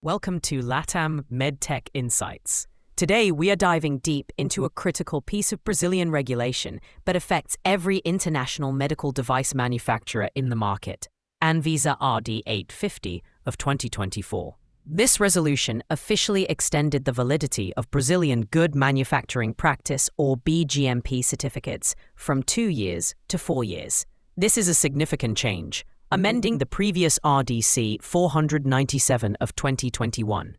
Welcome to LATAM MedTech Insights. Today, we are diving deep into a critical piece of Brazilian regulation that affects every international medical device manufacturer in the market, ANVISA RD 850 of 2024. This resolution officially extended the validity of Brazilian Good Manufacturing Practice or B-GMP certificates from 2 years to 4 years. This is a significant change, amending the previous RDC 497 of 2021.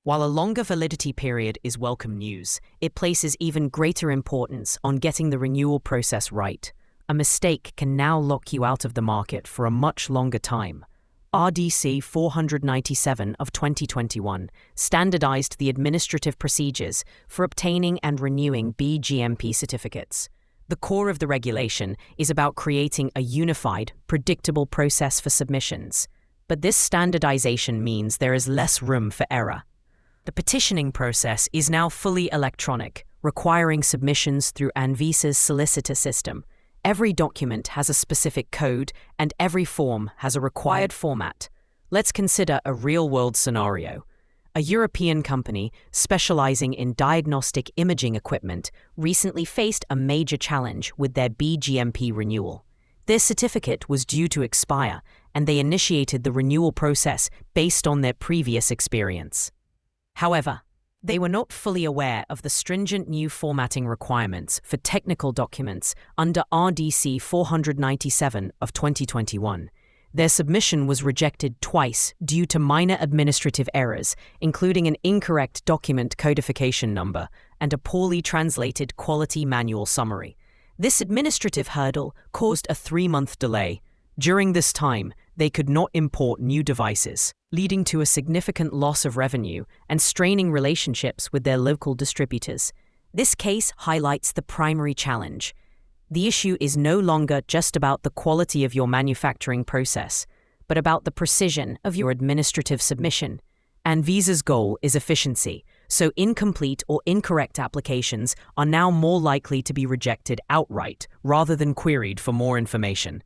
While a longer validity period is welcome news, it places even greater importance on getting the renewal process right. A mistake can now lock you out of the market for a much longer time. RDC 497 of 2021 standardized the administrative procedures for obtaining and renewing B-GMP certificates. The core of the regulation is about creating a unified, predictable process for submissions. But this standardization means there is less room for error. The petitioning process is now fully electronic, requiring submissions through ANVISA's solicitor system. Every document has a specific code, and every form has a required format. Let's consider a real-world scenario. A European company specializing in diagnostic imaging equipment recently faced a major challenge with their B-GMP renewal. Their certificate was due to expire, and they initiated the renewal process based on their previous experience. However, they were not fully aware of the stringent new formatting requirements for technical documents under RDC 497 of 2021. Their submission was rejected twice due to minor administrative errors, including an incorrect document codification number and a poorly translated quality manual summary. This administrative hurdle caused a 3-month delay. During this time, they could not import new devices, leading to a significant loss of revenue and straining relationships with their local distributors. This case highlights the primary challenge. The issue is no longer just about the quality of your manufacturing process, but about the precision of your administrative submission. ANVISA's goal is efficiency, so incomplete or incorrect applications are now more likely to be rejected outright rather than queried for more information.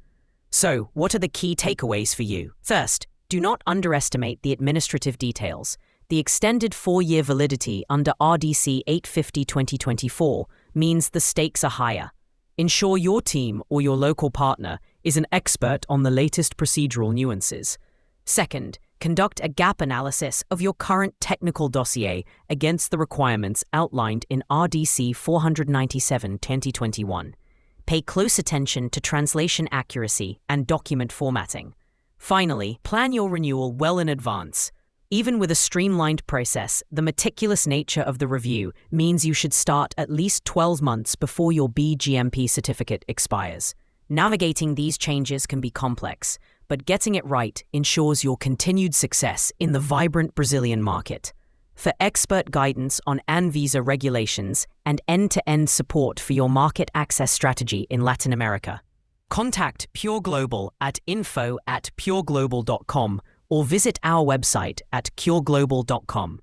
So, what are the key takeaways for you? First, do not underestimate the administrative details. The extended 4-year validity under RDC 850/2024 means the stakes are higher. Ensure your team or your local partner is an expert on the latest procedural nuances. Second, conduct a gap analysis of your current technical dossier against the requirements outlined in RDC 497/2021. Pay close attention to translation accuracy and document formatting. Finally, plan your renewal well in advance. Even with a streamlined process, the meticulous nature of the review means you should start at least 12 months before your B-GMP certificate expires. Navigating these changes can be complex, but getting it right ensures your continued success in the vibrant Brazilian market. For expert guidance on ANVISA regulations and end-to-end support for your market access strategy in Latin America, contact Pure Global at info@pureglobal.com or visit our website at cureglobal.com.